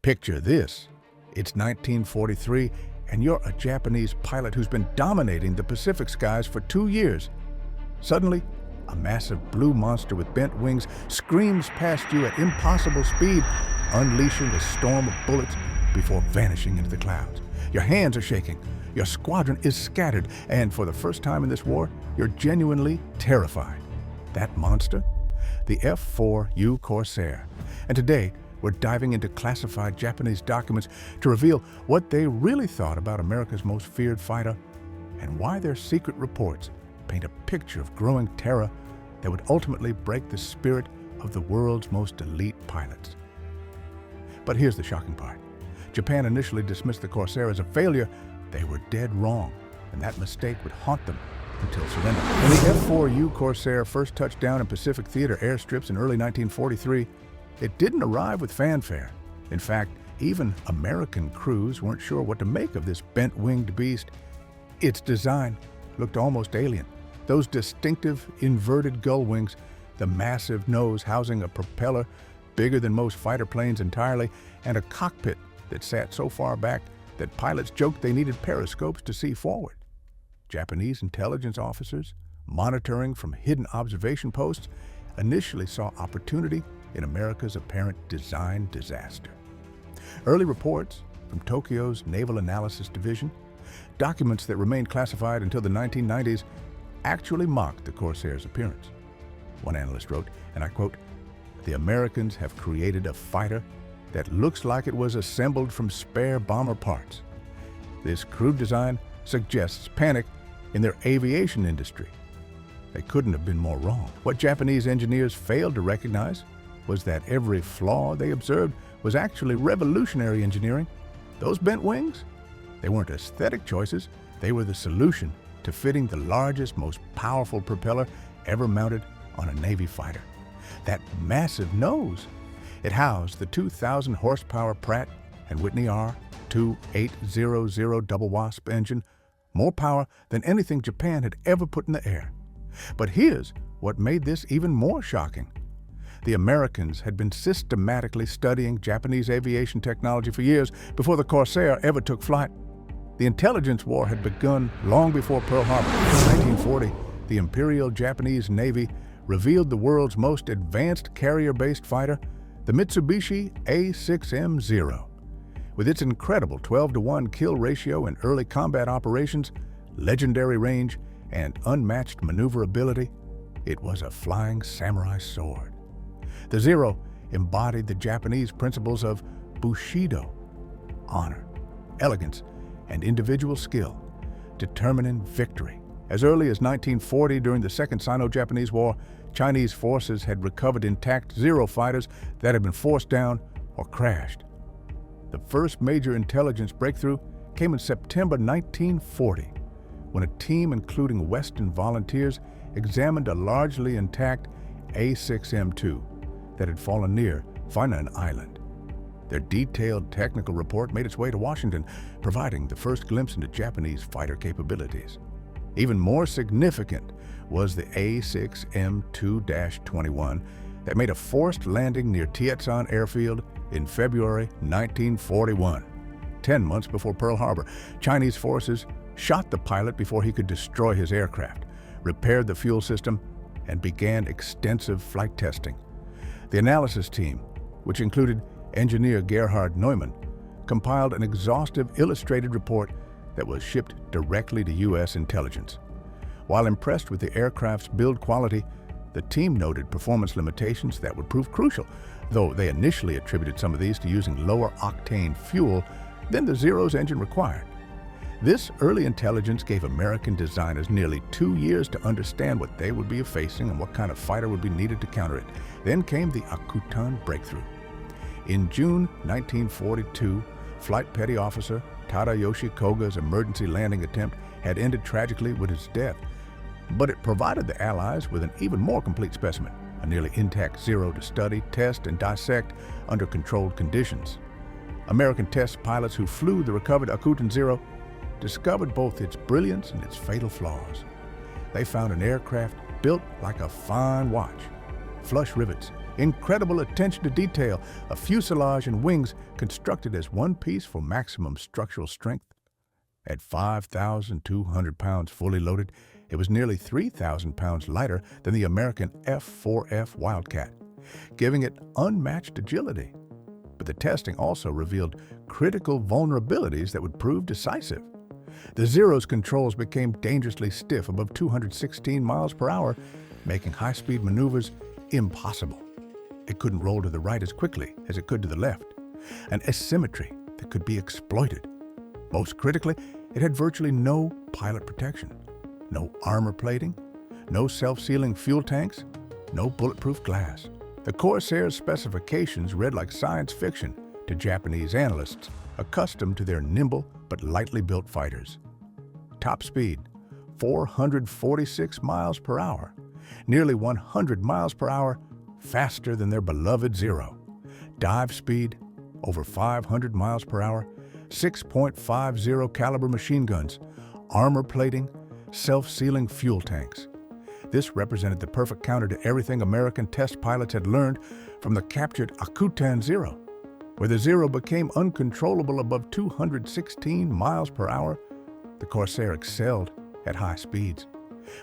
Picture this. It's 1943, and you're a Japanese pilot who's been dominating the Pacific skies for 2 years. Suddenly, a massive blue monster with bent wings screams past you at impossible speed, unleashing a storm of bullets before vanishing into the clouds. Your hands are shaking, your squadron is scattered, and for the first time in this war, you're genuinely terrified. That monster? The F4U Corsair. And today, we're diving into classified Japanese documents to reveal what they really thought about America's most feared fighter and why their secret reports paint a picture of growing terror that would ultimately break the spirit of the world's most elite pilots. But here's the shocking part. Japan initially dismissed the Corsair as a failure. They were dead wrong, and that mistake would haunt them until surrender. When the F4U Corsair first touched down in Pacific Theater airstrips in early 1943, it didn't arrive with fanfare. In fact, even American crews weren't sure what to make of this bent-winged beast. Its design looked almost alien. Those distinctive inverted gull wings, the massive nose housing a propeller bigger than most fighter planes entirely, and a cockpit that sat so far back that pilots joked they needed periscopes to see forward. Japanese intelligence officers, monitoring from hidden observation posts, initially saw opportunity in America's apparent design disaster. Early reports from Tokyo's Naval Analysis Division, documents that remained classified until the 1990s, actually mocked the Corsair's appearance. One analyst wrote, and I quote, "The Americans have created a fighter that looks like it was assembled from spare bomber parts. This crude design suggests panic in their aviation industry." They couldn't have been more wrong. What Japanese engineers failed to recognize was that every flaw they observed was actually revolutionary engineering. Those bent wings? They weren't aesthetic choices. They were the solution to fitting the largest, most powerful propeller ever mounted on a Navy fighter. That massive nose. It housed the 2,000 horsepower Pratt & Whitney R2800 double wasp engine, more power than anything Japan had ever put in the air. But here's what made this even more shocking. The Americans had been systematically studying Japanese aviation technology for years before the Corsair ever took flight. The intelligence war had begun long before Pearl Harbor. In 1940, the Imperial Japanese Navy revealed the world's most advanced carrier-based fighter, the Mitsubishi A6M-0. With its incredible 12-to-1 kill ratio in early combat operations, legendary range, and unmatched maneuverability, it was a flying samurai sword. The Zero embodied the Japanese principles of Bushido, honor, elegance, and individual skill, determining victory. As early as 1940, during the Second Sino-Japanese War, Chinese forces had recovered intact Zero fighters that had been forced down or crashed. The first major intelligence breakthrough came in September 1940, when a team including Western volunteers examined a largely intact A6M2 that had fallen near Funan Island. Their detailed technical report made its way to Washington, providing the first glimpse into Japanese fighter capabilities. Even more significant was the A6M2-21 that made a forced landing near Tietzan Airfield in February 1941. 10 months before Pearl Harbor, Chinese forces shot the pilot before he could destroy his aircraft, repaired the fuel system, and began extensive flight testing. The analysis team, which included engineer Gerhard Neumann, compiled an exhaustive illustrated report that was shipped directly to U.S. intelligence. While impressed with the aircraft's build quality, the team noted performance limitations that would prove crucial, though they initially attributed some of these to using lower octane fuel than the Zero's engine required. This early intelligence gave American designers nearly 2 years to understand what they would be facing and what kind of fighter would be needed to counter it. Then came the Akutan breakthrough. In June 1942, Flight Petty Officer Tadayoshi Koga's emergency landing attempt had ended tragically with his death, but it provided the Allies with an even more complete specimen, a nearly intact Zero to study, test, and dissect under controlled conditions. American test pilots who flew the recovered Akutan Zero discovered both its brilliance and its fatal flaws. They found an aircraft built like a fine watch, flush rivets, incredible attention to detail, a fuselage and wings constructed as one piece for maximum structural strength. At 5,200 pounds fully loaded, it was nearly 3,000 pounds lighter than the American F4F Wildcat, giving it unmatched agility. But the testing also revealed critical vulnerabilities that would prove decisive. The Zero's controls became dangerously stiff above 216 miles per hour, making high-speed maneuvers impossible. It couldn't roll to the right as quickly as it could to the left, an asymmetry that could be exploited. Most critically, it had virtually no pilot protection, no armor plating, no self-sealing fuel tanks, no bulletproof glass. The Corsair's specifications read like science fiction to Japanese analysts accustomed to their nimble but lightly built fighters. Top speed, 446 miles per hour, nearly 100 miles per hour faster than their beloved Zero. Dive speed, over 500 miles per hour, 6.50 caliber machine guns, armor plating, self-sealing fuel tanks. This represented the perfect counter to everything American test pilots had learned from the captured Akutan Zero. Where the Zero became uncontrollable above 216 miles per hour, the Corsair excelled at high speeds.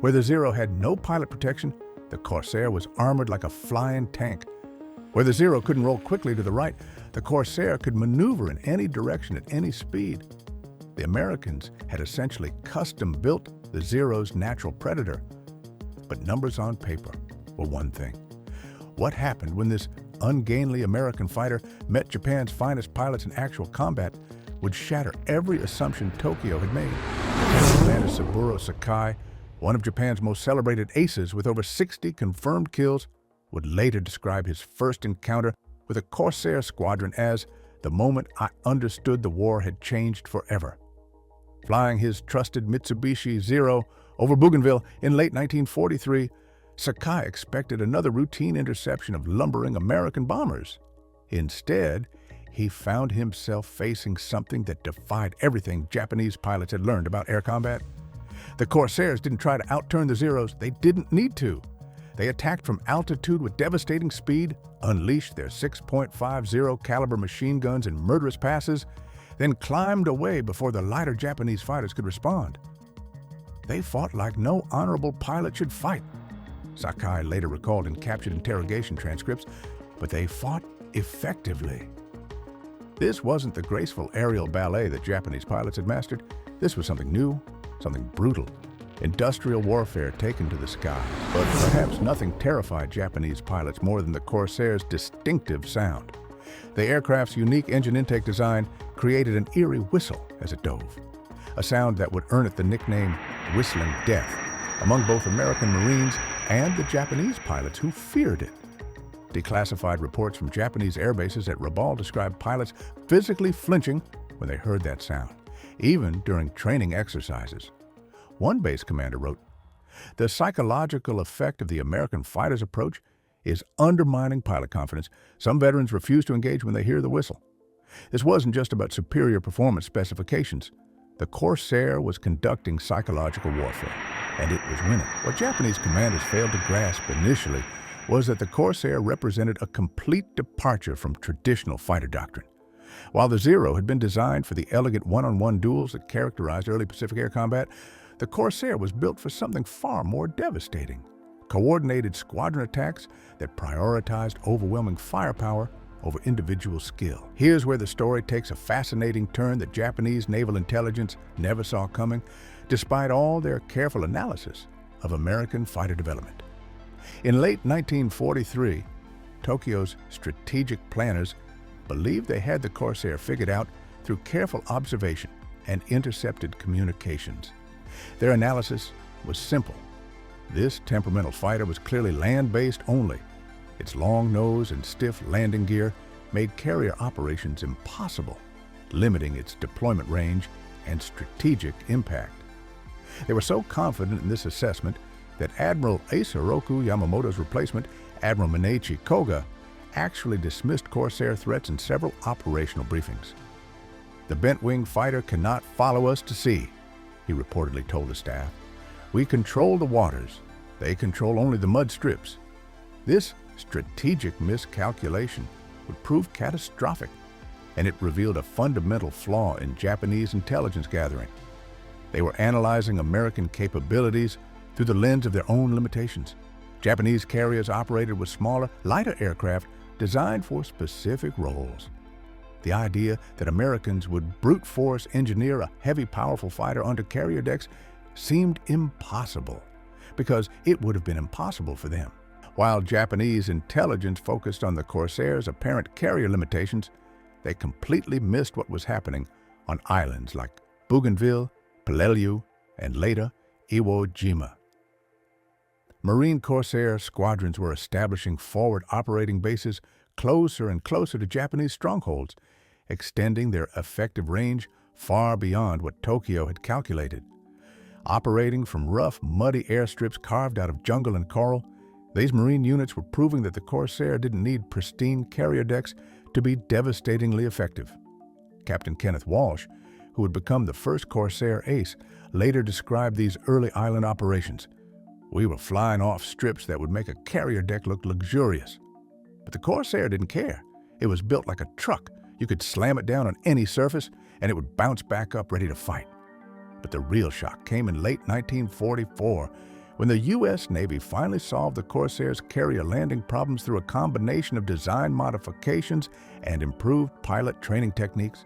Where the Zero had no pilot protection, the Corsair was armored like a flying tank. Where the Zero couldn't roll quickly to the right, the Corsair could maneuver in any direction at any speed. The Americans had essentially custom-built the Zero's natural predator. But numbers on paper were one thing. What happened when this ungainly American fighter met Japan's finest pilots in actual combat would shatter every assumption Tokyo had made. Commander Saburo Sakai, one of Japan's most celebrated aces with over 60 confirmed kills, would later describe his first encounter with a Corsair squadron as the moment I understood the war had changed forever. Flying his trusted Mitsubishi Zero over Bougainville in late 1943, Sakai expected another routine interception of lumbering American bombers. Instead, he found himself facing something that defied everything Japanese pilots had learned about air combat. The Corsairs didn't try to outturn the Zeros. They didn't need to. They attacked from altitude with devastating speed, unleashed their 6.50 caliber machine guns in murderous passes, then climbed away before the lighter Japanese fighters could respond. They fought like no honorable pilot should fight, Sakai later recalled in captured interrogation transcripts, but they fought effectively. This wasn't the graceful aerial ballet that Japanese pilots had mastered. This was something new, something brutal. Industrial warfare taken to the sky. But perhaps nothing terrified Japanese pilots more than the Corsair's distinctive sound. The aircraft's unique engine intake design created an eerie whistle as it dove, a sound that would earn it the nickname Whistling Death among both American Marines and the Japanese pilots who feared it. Declassified reports from Japanese air bases at Rabaul described pilots physically flinching when they heard that sound, even during training exercises. One base commander wrote, "The psychological effect of the American fighter's approach is undermining pilot confidence. Some veterans refuse to engage when they hear the whistle." This wasn't just about superior performance specifications. The Corsair was conducting psychological warfare, and it was winning. What Japanese commanders failed to grasp initially was that the Corsair represented a complete departure from traditional fighter doctrine. While the Zero had been designed for the elegant one-on-one duels that characterized early Pacific air combat, the Corsair was built for something far more devastating: coordinated squadron attacks that prioritized overwhelming firepower over individual skill. Here's where the story takes a fascinating turn that Japanese naval intelligence never saw coming, despite all their careful analysis of American fighter development. In late 1943, Tokyo's strategic planners believed they had the Corsair figured out through careful observation and intercepted communications. Their analysis was simple. This temperamental fighter was clearly land-based only. Its long nose and stiff landing gear made carrier operations impossible, limiting its deployment range and strategic impact. They were so confident in this assessment that Admiral Isoroku Yamamoto's replacement, Admiral Mineichi Koga, actually dismissed Corsair threats in several operational briefings. "The bent-wing fighter cannot follow us to sea," he reportedly told his staff. "We control the waters. They control only the mud strips." This strategic miscalculation would prove catastrophic, and it revealed a fundamental flaw in Japanese intelligence gathering. They were analyzing American capabilities through the lens of their own limitations. Japanese carriers operated with smaller, lighter aircraft designed for specific roles. The idea that Americans would brute force engineer a heavy, powerful fighter onto carrier decks seemed impossible, because it would have been impossible for them. While Japanese intelligence focused on the Corsair's apparent carrier limitations, they completely missed what was happening on islands like Bougainville, Peleliu, and later Iwo Jima. Marine Corsair squadrons were establishing forward operating bases closer and closer to Japanese strongholds, extending their effective range far beyond what Tokyo had calculated. Operating from rough, muddy airstrips carved out of jungle and coral, these Marine units were proving that the Corsair didn't need pristine carrier decks to be devastatingly effective. Captain Kenneth Walsh, who would become the first Corsair ace, later described these early island operations. "We were flying off strips that would make a carrier deck look luxurious." But the Corsair didn't care. It was built like a truck. You could slam it down on any surface, and it would bounce back up ready to fight. But the real shock came in late 1944, when the U.S. Navy finally solved the Corsair's carrier landing problems through a combination of design modifications and improved pilot training techniques.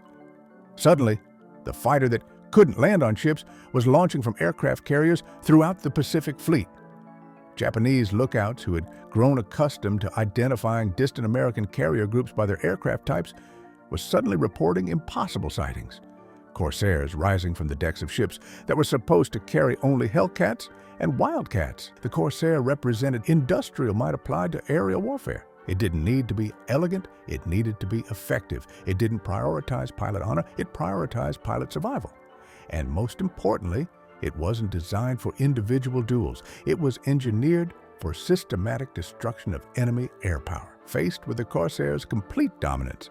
Suddenly, the fighter that couldn't land on ships was launching from aircraft carriers throughout the Pacific Fleet. Japanese lookouts who had grown accustomed to identifying distant American carrier groups by their aircraft types were suddenly reporting impossible sightings. Corsairs rising from the decks of ships that were supposed to carry only Hellcats and Wildcats. The Corsair represented industrial might applied to aerial warfare. It didn't need to be elegant, it needed to be effective. It didn't prioritize pilot honor, it prioritized pilot survival. And most importantly, it wasn't designed for individual duels. It was engineered for systematic destruction of enemy air power. Faced with the Corsair's complete dominance,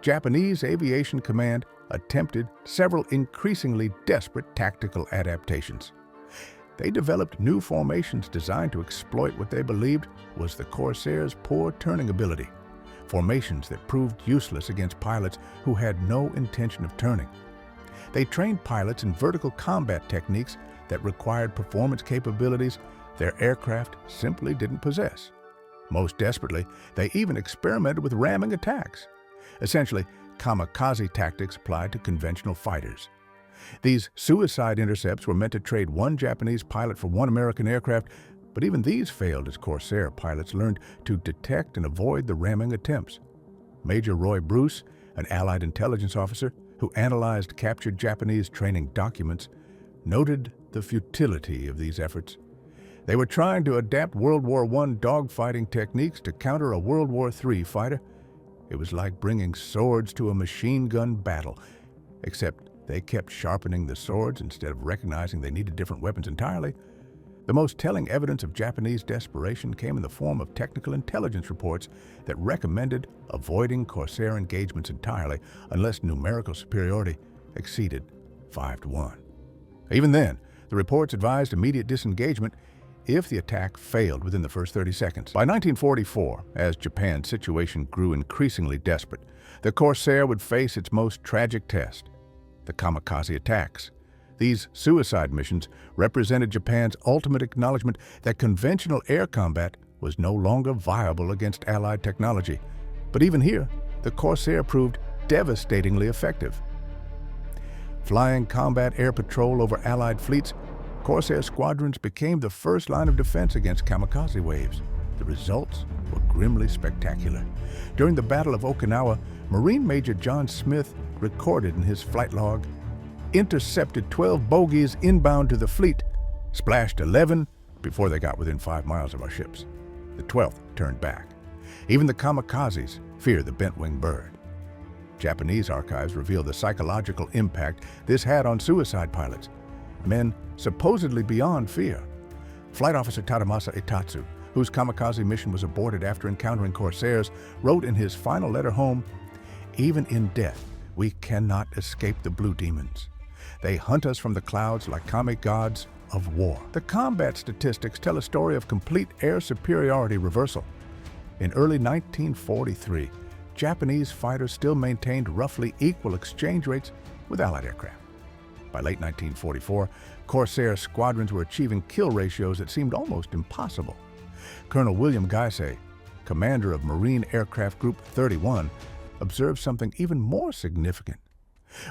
Japanese Aviation Command attempted several increasingly desperate tactical adaptations. They developed new formations designed to exploit what they believed was the Corsair's poor turning ability, formations that proved useless against pilots who had no intention of turning. They trained pilots in vertical combat techniques that required performance capabilities their aircraft simply didn't possess. Most desperately, they even experimented with ramming attacks, essentially kamikaze tactics applied to conventional fighters. These suicide intercepts were meant to trade one Japanese pilot for one American aircraft, but even these failed as Corsair pilots learned to detect and avoid the ramming attempts. Major Roy Bruce, an Allied intelligence officer who analyzed captured Japanese training documents, noted the futility of these efforts. They were trying to adapt World War I dogfighting techniques to counter a World War III fighter. It was like bringing swords to a machine gun battle, except they kept sharpening the swords instead of recognizing they needed different weapons entirely. The most telling evidence of Japanese desperation came in the form of technical intelligence reports that recommended avoiding Corsair engagements entirely unless numerical superiority exceeded 5-1. Even then, the reports advised immediate disengagement if the attack failed within the first 30 seconds. By 1944, as Japan's situation grew increasingly desperate, the Corsair would face its most tragic test, the kamikaze attacks. These suicide missions represented Japan's ultimate acknowledgement that conventional air combat was no longer viable against Allied technology. But even here, the Corsair proved devastatingly effective. Flying combat air patrol over Allied fleets, Corsair squadrons became the first line of defense against kamikaze waves. The results were grimly spectacular. During the Battle of Okinawa, Marine Major John Smith recorded in his flight log, "Intercepted 12 bogies inbound to the fleet, splashed 11 before they got within 5 miles of our ships. The 12th turned back. Even the kamikazes fear the bent-winged bird." Japanese archives reveal the psychological impact this had on suicide pilots, men supposedly beyond fear. Flight Officer Tadamasa Itatsu, whose kamikaze mission was aborted after encountering Corsairs, wrote in his final letter home, "Even in death, we cannot escape the blue demons. They hunt us from the clouds like kami gods of war." The combat statistics tell a story of complete air superiority reversal. In early 1943, Japanese fighters still maintained roughly equal exchange rates with Allied aircraft. By late 1944, Corsair squadrons were achieving kill ratios that seemed almost impossible. Colonel William Guise, commander of Marine Aircraft Group 31, observed something even more significant.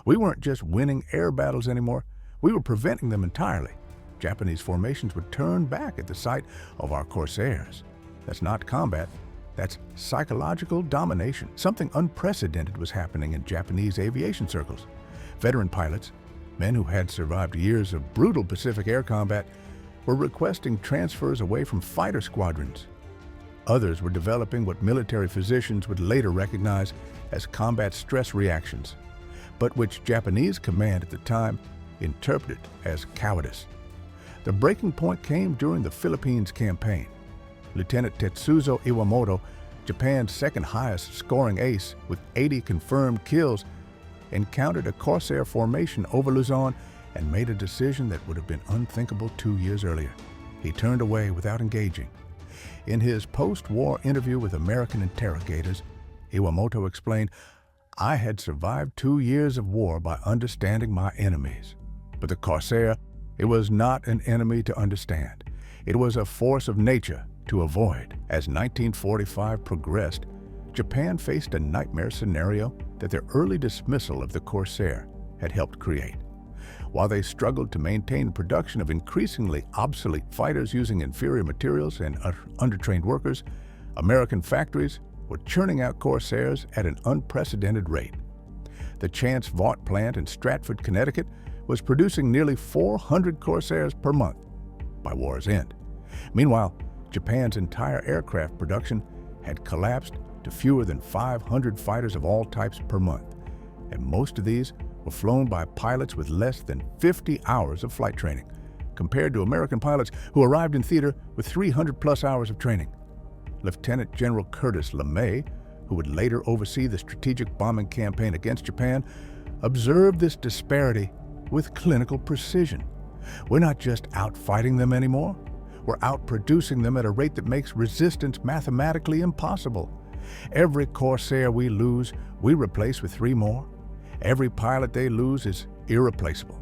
We weren't just winning air battles anymore, we were preventing them entirely. Japanese formations would turn back at the sight of our Corsairs. That's not combat, that's psychological domination. Something unprecedented was happening in Japanese aviation circles. Veteran pilots, men who had survived years of brutal Pacific air combat, were requesting transfers away from fighter squadrons. Others were developing what military physicians would later recognize as combat stress reactions, but which Japanese command at the time interpreted as cowardice. The breaking point came during the Philippines campaign. Lieutenant Tetsuzo Iwamoto, Japan's second highest scoring ace with 80 confirmed kills, encountered a Corsair formation over Luzon and made a decision that would have been unthinkable 2 years earlier. He turned away without engaging. In his post-war interview with American interrogators, Iwamoto explained, "I had survived 2 years of war by understanding my enemies. But the Corsair, it was not an enemy to understand. It was a force of nature to avoid." As 1945 progressed, Japan faced a nightmare scenario that their early dismissal of the Corsair had helped create. While they struggled to maintain production of increasingly obsolete fighters using inferior materials and undertrained workers, American factories were churning out Corsairs at an unprecedented rate. The Chance Vought plant in Stratford, Connecticut, was producing nearly 400 Corsairs per month by war's end. Meanwhile, Japan's entire aircraft production had collapsed to fewer than 500 fighters of all types per month, and most of these were flown by pilots with less than 50 hours of flight training, compared to American pilots who arrived in theater with 300-plus hours of training. Lieutenant General Curtis LeMay, who would later oversee the strategic bombing campaign against Japan, observed this disparity with clinical precision. We're not just outfighting them anymore. We're outproducing them at a rate that makes resistance mathematically impossible. Every Corsair we lose, we replace with 3 more. Every pilot they lose is irreplaceable.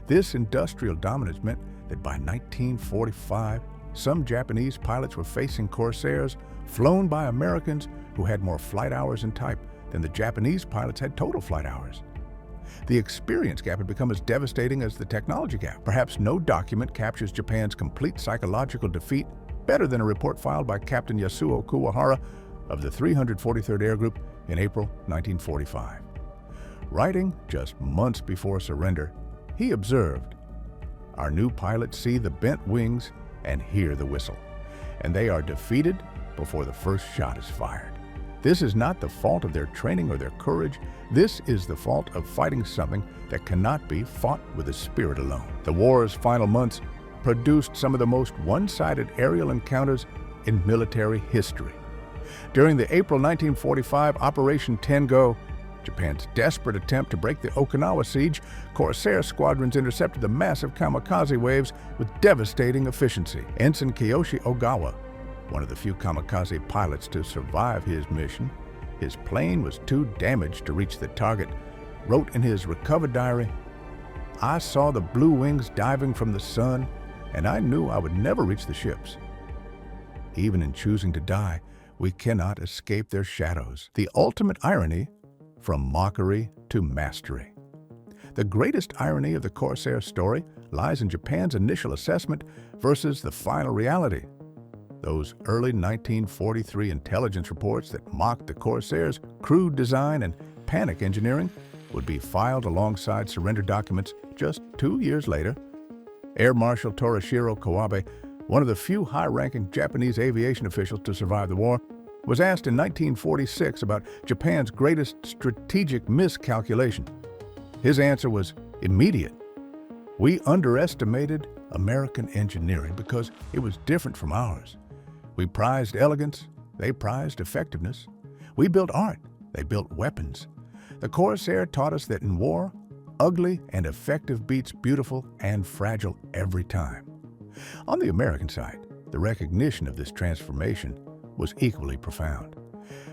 This industrial dominance meant that by 1945, some Japanese pilots were facing Corsairs flown by Americans who had more flight hours in type than the Japanese pilots had total flight hours. The experience gap had become as devastating as the technology gap. Perhaps no document captures Japan's complete psychological defeat better than a report filed by Captain Yasuo Kuwahara of the 343rd Air Group in April 1945. Writing just months before surrender, he observed, "Our new pilots see the bent wings and hear the whistle, and they are defeated before the first shot is fired. This is not the fault of their training or their courage. This is the fault of fighting something that cannot be fought with the spirit alone." The war's final months produced some of the most one-sided aerial encounters in military history. During the April 1945 Operation Tengo, Japan's desperate attempt to break the Okinawa siege, Corsair squadrons intercepted the massive Kamikaze waves with devastating efficiency. Ensign Kiyoshi Ogawa, one of the few Kamikaze pilots to survive his mission, his plane was too damaged to reach the target, wrote in his recovered diary, "I saw the blue wings diving from the sun, and I knew I would never reach the ships." Even in choosing to die, we cannot escape their shadows. The ultimate irony, from mockery to mastery. The greatest irony of the Corsair story lies in Japan's initial assessment versus the final reality. Those early 1943 intelligence reports that mocked the Corsair's crude design and panic engineering would be filed alongside surrender documents just 2 years later. Air Marshal Torishiro Kawabe, one of the few high-ranking Japanese aviation officials to survive the war, was asked in 1946 about Japan's greatest strategic miscalculation. His answer was immediate. "We underestimated American engineering because it was different from ours. We prized elegance, they prized effectiveness. We built art, they built weapons. The Corsair taught us that in war, ugly and effective beats beautiful and fragile every time." On the American side, the recognition of this transformation was equally profound.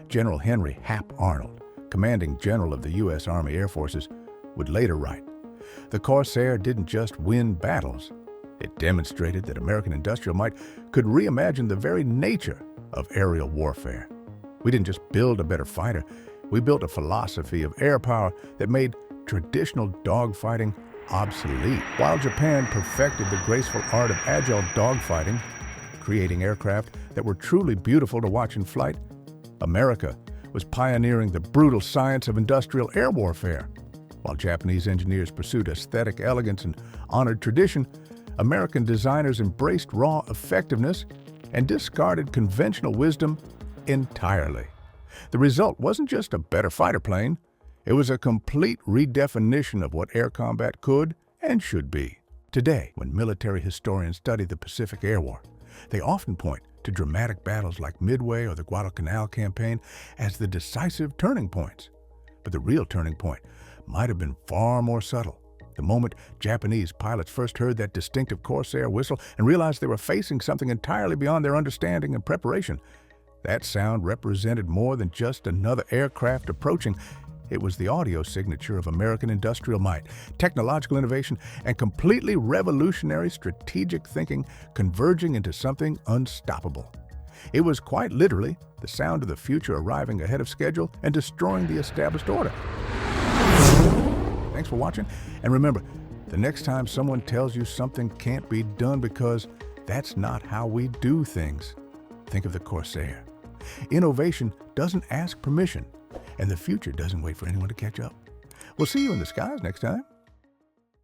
General Henry Hap Arnold, commanding general of the U.S. Army Air Forces, would later write, "The Corsair didn't just win battles. It demonstrated that American industrial might could reimagine the very nature of aerial warfare. We didn't just build a better fighter, we built a philosophy of air power that made traditional dogfighting obsolete." While Japan perfected the graceful art of agile dogfighting, creating aircraft that were truly beautiful to watch in flight, America was pioneering the brutal science of industrial air warfare. While Japanese engineers pursued aesthetic elegance and honored tradition, American designers embraced raw effectiveness and discarded conventional wisdom entirely. The result wasn't just a better fighter plane, it was a complete redefinition of what air combat could and should be. Today, when military historians study the Pacific Air War, they often point to dramatic battles like Midway or the Guadalcanal campaign as the decisive turning points. But the real turning point might have been far more subtle. The moment Japanese pilots first heard that distinctive Corsair whistle and realized they were facing something entirely beyond their understanding and preparation. That sound represented more than just another aircraft approaching. It was the audio signature of American industrial might, technological innovation, and completely revolutionary strategic thinking converging into something unstoppable. It was quite literally the sound of the future arriving ahead of schedule and destroying the established order. Thanks for watching, and remember, the next time someone tells you something can't be done because that's not how we do things, think of the Corsair. Innovation doesn't ask permission, and the future doesn't wait for anyone to catch up. We'll see you in the skies next time.